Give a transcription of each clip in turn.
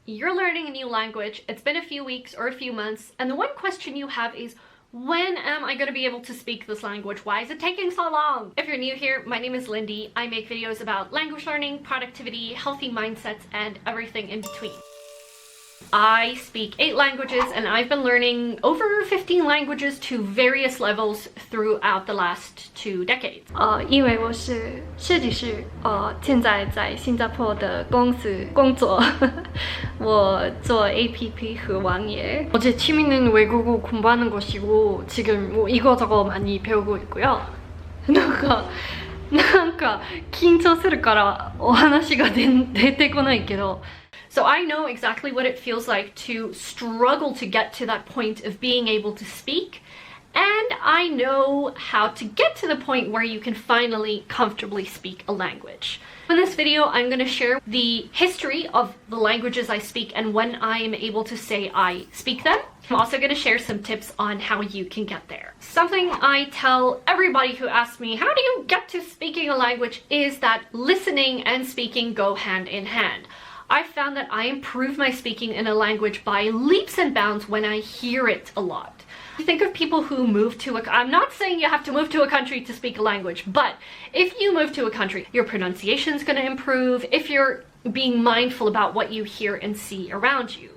You're learning a new language, it's been a few weeks or a few months, and the one question you have is, when am I going to be able to speak this language? Why is it taking so long? If you're new here, my name is Lindie. I make videos about language learning, productivity, healthy mindsets, and everything in between. I speak 8 languages and I've been learning over 15 languages to various levels throughout the last 2 decades. 因为我是设计师，现在在新加坡的公司工作，我做 APP和网页. 어제 취미는 외국어 공부하는 것이고 지금 뭐 이거저거 많이 배우고 있고요. なんか緊張するからお話が出てこないけど. So I know exactly what it feels like to struggle to get to that point of being able to speak, and I know how to get to the point where you can finally comfortably speak a language. In this video, I'm going to share the history of the languages I speak and when I am able to say I speak them. I'm also going to share some tips on how you can get there. Something I tell everybody who asks me, how do you get to speaking a language, is that listening and speaking go hand in hand. I found that I improve my speaking in a language by leaps and bounds when I hear it a lot. Think of people who move to I'm not saying you have to move to a country to speak a language, but if you move to a country, your pronunciation is going to improve if you're being mindful about what you hear and see around you.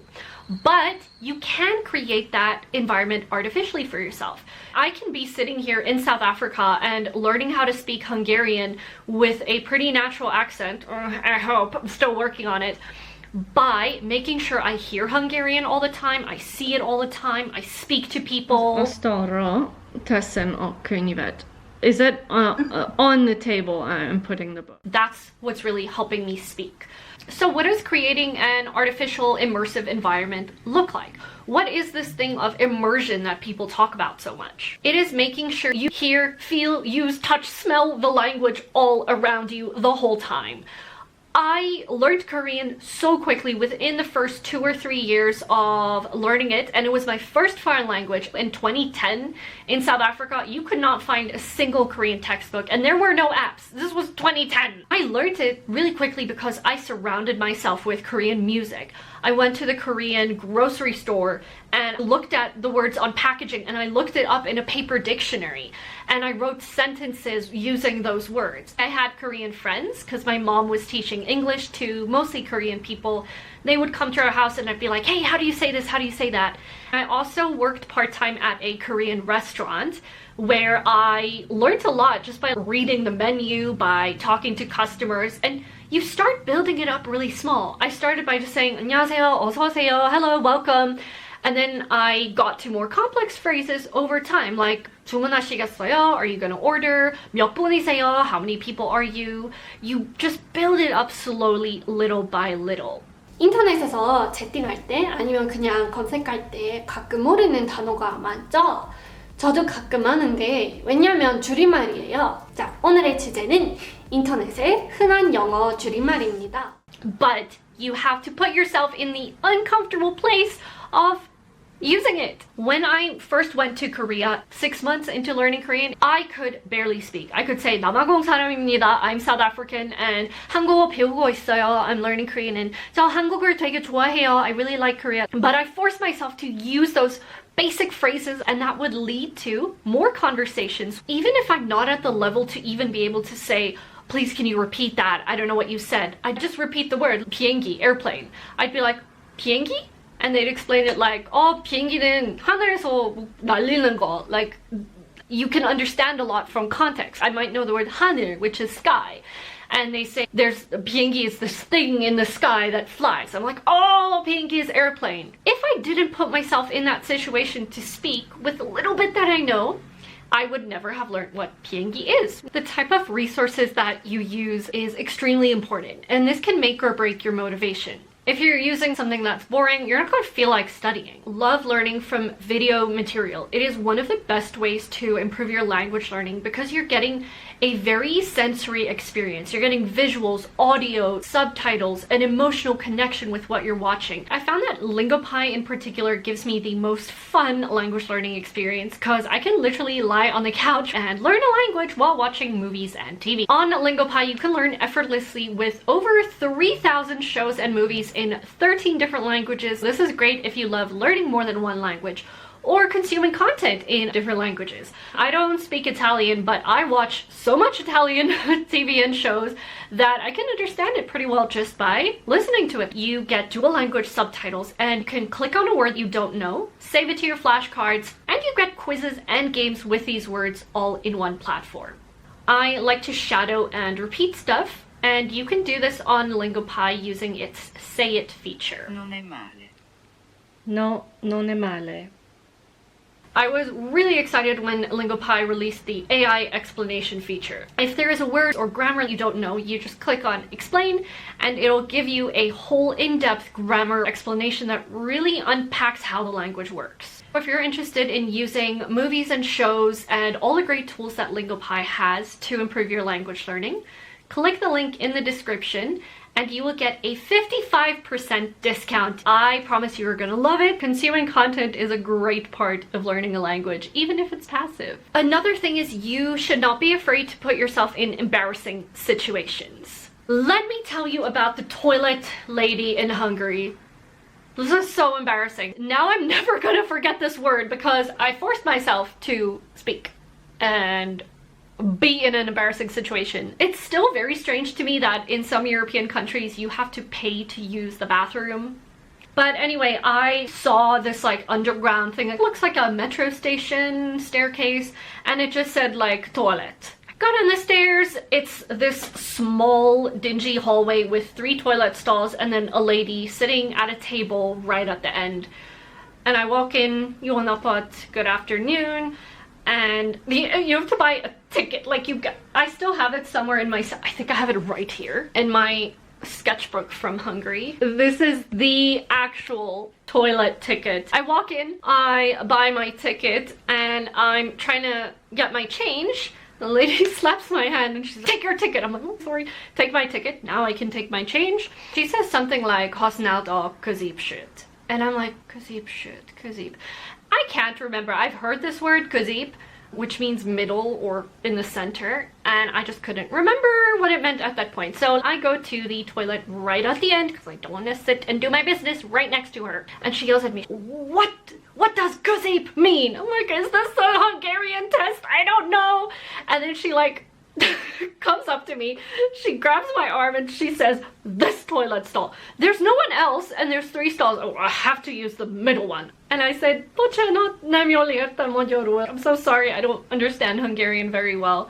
But you can create that environment artificially for yourself. I can be sitting here in South Africa and learning how to speak Hungarian with a pretty natural accent, I hope, I'm still working on it, by making sure I hear Hungarian all the time, I see it all the time, I speak to people. Is it on the table? I'm putting the book. That's what's really helping me speak. So what does creating an artificial immersive environment look like? What is this thing of immersion that people talk about so much? It is making sure you hear, feel, use, touch, smell the language all around you the whole time. I learned Korean so quickly within the first 2 or 3 years of learning it, and it was my first foreign language. In 2010 in South Africa, you could not find a single Korean textbook, and there were no apps. This was 2010. I learned it really quickly because I surrounded myself with Korean music. I went to the Korean grocery store and looked at the words on packaging, and I looked it up in a paper dictionary, and I wrote sentences using those words. I had Korean friends because my mom was teaching English to mostly Korean people. They would come to our house and I'd be like, hey, how do you say this? How do you say that? I also worked part-time at a Korean restaurant where I learned a lot just by reading the menu, by talking to customers, and you start building it up really small. I started by just saying 안녕하세요, 어서 오세요, hello, welcome, and then I got to more complex phrases over time, like 주문하시겠어요? Are you gonna order? 몇 분이세요? How many people are you? You just build it up slowly, little by little. 인터넷에서 채팅할 때 아니면 그냥 검색할 때 가끔 모르는 단어가 많죠? 저도 가끔 하는데 왜냐면 줄임말이에요. 자, 오늘의 주제는 인터넷의 흔한 영어 줄임말입니다. But you have to put yourself in the uncomfortable place of using it. When I first went to Korea, 6 months into learning Korean, I could barely speak. I could say 남아공 사람입니다. I'm South African and 한국어 배우고 있어요. I'm learning Korean and 저 한국어를 되게 좋아해요. I really like Korea. But I forced myself to use those basic phrases, and that would lead to more conversations. Even if I'm not at the level to even be able to say, please can you repeat that? I don't know what you said. I'd just repeat the word 비행기, airplane. I'd be like, 비행기? And they'd explain it like, 비행기는 하늘에서 날리는 거. Like, you can understand a lot from context. I might know the word 하늘, which is sky. And they say, 비행기 is this thing in the sky that flies. I'm like, 비행기 is airplane. If I didn't put myself in that situation to speak with the little bit that I know, I would never have learned what 비행기 is. The type of resources that you use is extremely important, and this can make or break your motivation. If you're using something that's boring, you're not going to feel like studying. Love learning from video material. It is one of the best ways to improve your language learning because you're getting a very sensory experience. You're getting visuals, audio, subtitles, an emotional connection with what you're watching. I found that Lingopie in particular gives me the most fun language learning experience because I can literally lie on the couch and learn a language while watching movies and TV. On Lingopie, you can learn effortlessly with over 3,000 shows and movies in 13 different languages. This is great if you love learning more than one language or consuming content in different languages. I don't speak Italian, but I watch so much Italian TV and shows that I can understand it pretty well just by listening to it. You get dual language subtitles and can click on a word you don't know, save it to your flashcards, and you get quizzes and games with these words all in one platform. I like to shadow and repeat stuff, and you can do this on Lingopie using its Say It feature. Non è male. No, non è male. I was really excited when Lingopie released the AI explanation feature. If there is a word or grammar you don't know, you just click on explain and it'll give you a whole in-depth grammar explanation that really unpacks how the language works. If you're interested in using movies and shows and all the great tools that Lingopie has to improve your language learning, click the link in the description and you will get a 55% discount. I promise you are gonna love it. Consuming content is a great part of learning a language, even if it's passive. Another thing is you should not be afraid to put yourself in embarrassing situations. Let me tell you about the toilet lady in Hungary. This is so embarrassing. Now I'm never gonna forget this word because I forced myself to speak and be in an embarrassing situation. It's still very strange to me that in some European countries you have to pay to use the bathroom. But anyway, I saw this like underground thing. It looks like a metro station staircase and it just said like toilet. I got on the stairs. It's this small dingy hallway with 3 toilet stalls and then a lady sitting at a table right at the end. And I walk in, "Jó napot, good afternoon." And you have to buy a ticket. Like I still have it somewhere in my, I think I have it right here in my sketchbook from Hungary. This is the actual toilet ticket. I walk in, I buy my ticket, and I'm trying to get my change. The lady slaps my hand and she's like, "Take your ticket." I'm like, "Oh, sorry." Take my ticket. Now I can take my change. She says something like, "Használod a középsőt." And I'm like, középsőt, közép. I can't remember. I've heard this word, közép, which means middle or in the center, and I just couldn't remember what it meant at that point. So I go to the toilet right at the end because I don't want to sit and do my business right next to her. And she yells at me, What does közép mean?" I'm like, "Is this a Hungarian test? I don't know." And then she like comes up to me, she grabs my arm and she says, "This toilet stall. There's no one else and there's 3 stalls. Oh, I have to use the middle one." And I said, "Bocsánat, nem jól értem magyarul. I'm so sorry, I don't understand Hungarian very well."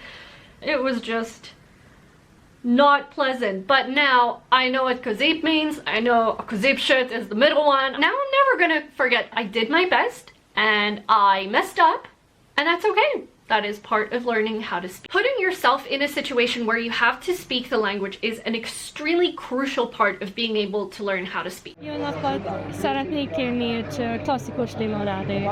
It was just not pleasant. But now I know what közép means. I know a középsőt is the middle one. Now I'm never gonna forget. I did my best and I messed up, and that's okay. That is part of learning how to speak. Putting yourself in a situation where you have to speak the language is an extremely crucial part of being able to learn how to speak. Jó napot! Szeretnék kérni egy klasszikus limonádét.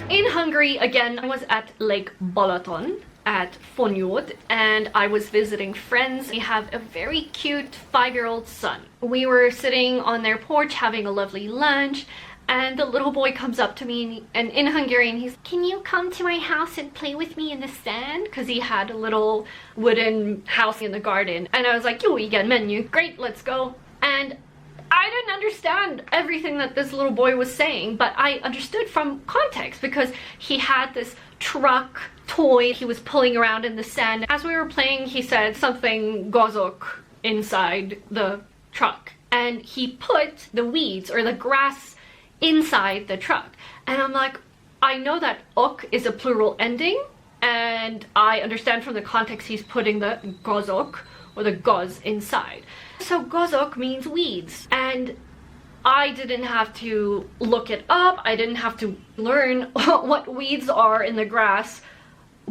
In Hungary, again, I was at Lake Balaton at Fonyód, and I was visiting friends. We have a very cute 5-year-old son. We were sitting on their porch having a lovely lunch, and the little boy comes up to me and in Hungarian he's, "Can you come to my house and play with me in the sand?" Because he had a little wooden house in the garden. And I was like, "Jó, igen, menjünk. Great, let's go." And I didn't understand everything that this little boy was saying, but I understood from context because he had this truck toy he was pulling around in the sand. As we were playing, he said something gazok inside the truck. And he put the weeds or the grass inside the truck. And I'm like, I know that ok is a plural ending, and I understand from the context he's putting the gazok or the gaz inside. So gazok means weeds, and I didn't have to look it up. I didn't have to learn what weeds are in the grass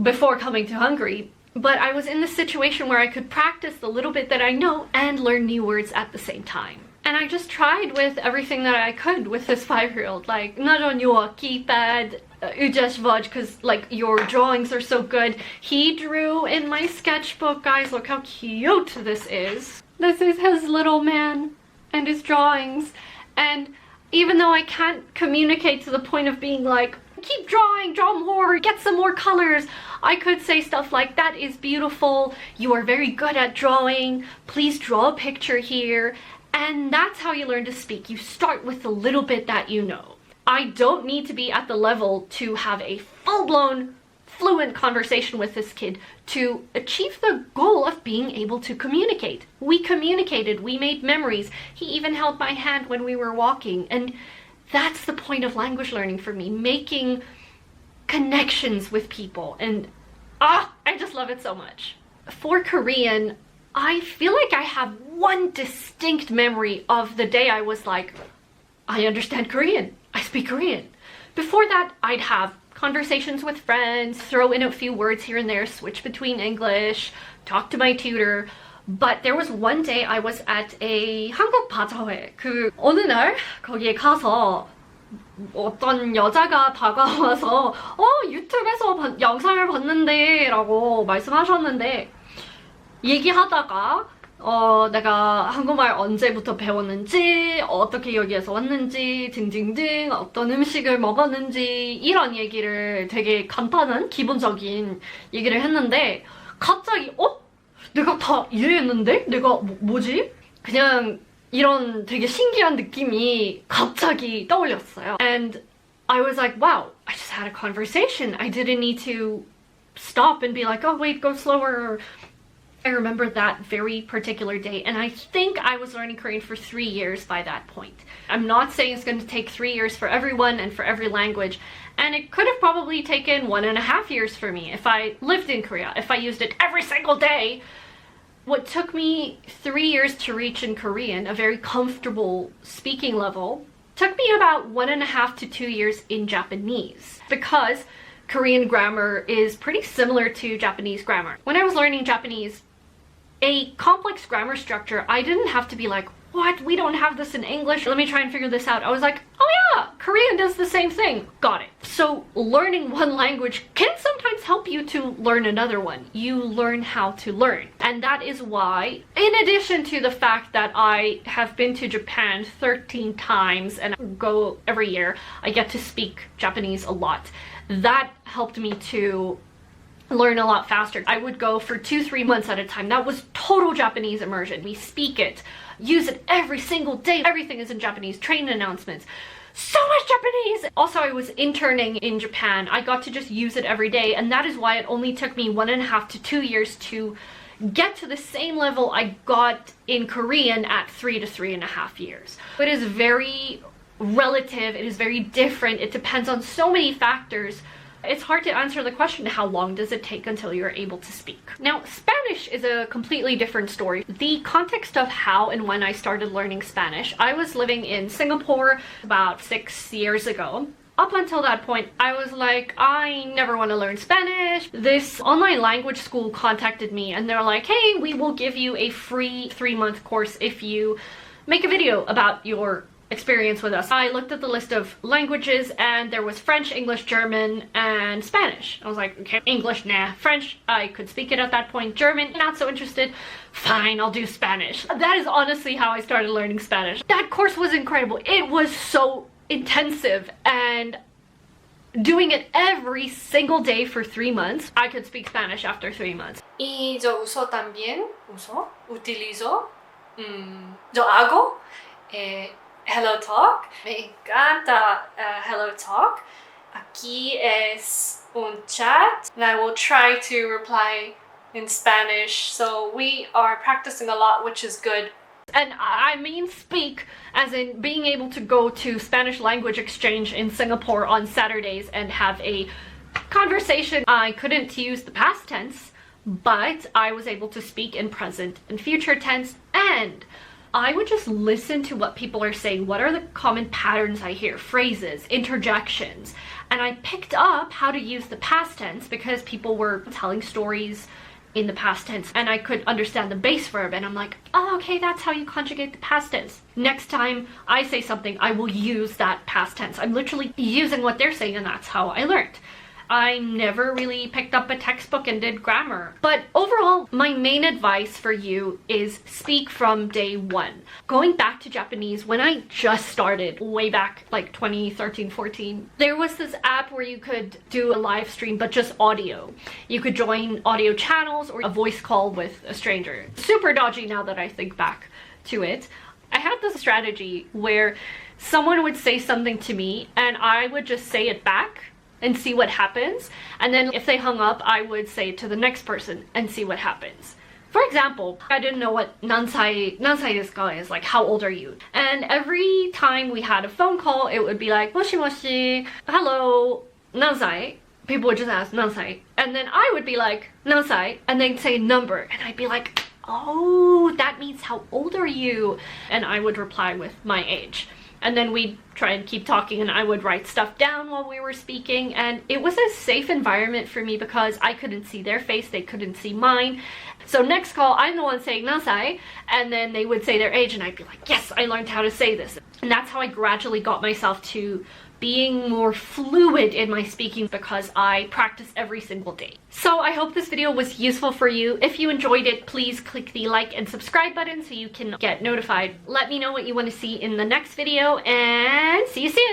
before coming to Hungary. But I was in this situation where I could practice the little bit that I know and learn new words at the same time. And I just tried with everything that I could with this 5-year-old, like, nagyon jó a keypad, ügyes vagy, because like your drawings are so good. He drew in my sketchbook, guys, look how cute this is. This is his little man and his drawings. And even though I can't communicate to the point of being like, keep drawing, draw more, get some more colors, I could say stuff like, "That is beautiful, you are very good at drawing, please draw a picture here." And that's how you learn to speak. You start with the little bit that you know. I don't need to be at the level to have a full-blown, fluent conversation with this kid to achieve the goal of being able to communicate. We communicated, we made memories. He even held my hand when we were walking. And that's the point of language learning for me, making connections with people. And I just love it so much. For Korean, I feel like I have one distinct memory of the day I was like, I understand Korean. I speak Korean. Before that, I'd have conversations with friends, throw in a few words here and there, switch between English, talk to my tutor. But there was one day I was at a 한국 바자회. 어느 날 거기에 가서 어떤 여자가 다가와서 유튜브에서 영상을 봤는데 라고 말씀하셨는데, 얘기하다가 내가 한국말 언제부터 배웠는지, 어떻게 여기에서 왔는지 등등등, 어떤 음식을 먹었는지, 이런 얘기를 되게 간단한 기본적인 얘기를 했는데, 갑자기 내가 다 이해했는데? 내가 뭐지? 그냥 이런 되게 신기한 느낌이 갑자기 떠올렸어요. And I was like, wow, I just had a conversation. I didn't need to stop and be like, oh wait, go slower. I remember that very particular day, and I think I was learning Korean for 3 years by that point. I'm not saying it's going to take 3 years for everyone and for every language, and it could have probably taken 1.5 years for me if I lived in Korea, if I used it every single day. What took me 3 years to reach in Korean, a very comfortable speaking level, took me about 1.5 to 2 years in Japanese, because Korean grammar is pretty similar to Japanese grammar. When I was learning Japanese, a complex grammar structure, I didn't have to be like, what? We don't have this in English. Let me try and figure this out. I was like, oh yeah, Korean does the same thing. Got it. So learning one language can sometimes help you to learn another one. You learn how to learn. And that is why, in addition to the fact that I have been to Japan 13 times and go every year, I get to speak Japanese a lot. That helped me to learn a lot faster. I would go for 2-3 months at a time. That was total Japanese immersion. We speak it, use it every single day. Everything is in Japanese. Train announcements. So much Japanese! Also, I was interning in Japan. I got to just use it every day, and that is why it only took me 1.5 to 2 years to get to the same level I got in Korean at 3 to 3.5 years. It is very relative, it is very different, it depends on so many factors. It's hard to answer the question, how long does it take until you're able to speak? Now, Spanish is a completely different story. The context of how and when I started learning Spanish, I was living in Singapore about 6 years ago. Up until that point, I was like, I never want to learn Spanish. This online language school contacted me and they're like, hey, we will give you a free 3-month course if you make a video about your experience with us. I looked at the list of languages and there was French, English, German, and Spanish. I was like, okay, English, nah. French, I could speak it at that point. German, not so interested. Fine, I'll do Spanish. That is honestly how I started learning Spanish. That course was incredible. It was so intensive, and doing it every single day for 3 months, I could speak Spanish after 3 months. Y yo uso también, utilizo, yo hago Hello Talk. Me encanta Hello Talk. Aquí es un chat, and I will try to reply in Spanish. So we are practicing a lot, which is good. And I mean speak, as in being able to go to Spanish language exchange in Singapore on Saturdays and have a conversation. I couldn't use the past tense, but I was able to speak in present and future tense, and I would just listen to what people are saying. What are the common patterns I hear? Phrases, interjections. And I picked up how to use the past tense because people were telling stories in the past tense and I could understand the base verb, and I'm like, oh, okay, that's how you conjugate the past tense. Next time I say something, I will use that past tense. I'm literally using what they're saying, and that's how I learned. I never really picked up a textbook and did grammar. But overall, my main advice for you is speak from day one. Going back to Japanese, when I just started, way back like 2013, 14, there was this app where you could do a live stream, but just audio. You could join audio channels or a voice call with a stranger. Super dodgy now that I think back to it. I had this strategy where someone would say something to me and I would just say it back and see what happens. And then if they hung up, I would say it to the next person and see what happens. For example, I didn't know what nansai desu ka is, like how old are you? And every time we had a phone call, it would be like moshi moshi, hello, nansai. People would just ask nansai. And then I would be like nansai, and they'd say number, and I'd be like, oh, that means how old are you? And I would reply with my age. And then we'd try and keep talking, and I would write stuff down while we were speaking. And it was a safe environment for me because I couldn't see their face, they couldn't see mine. So next call, I'm the one saying nansai, and then they would say their age, and I'd be like, yes, I learned how to say this. And that's how I gradually got myself to being more fluid in my speaking because I practice every single day. So I hope this video was useful for you. If you enjoyed it, please click the like and subscribe button so you can get notified. Let me know what you want to see in the next video, and see you soon!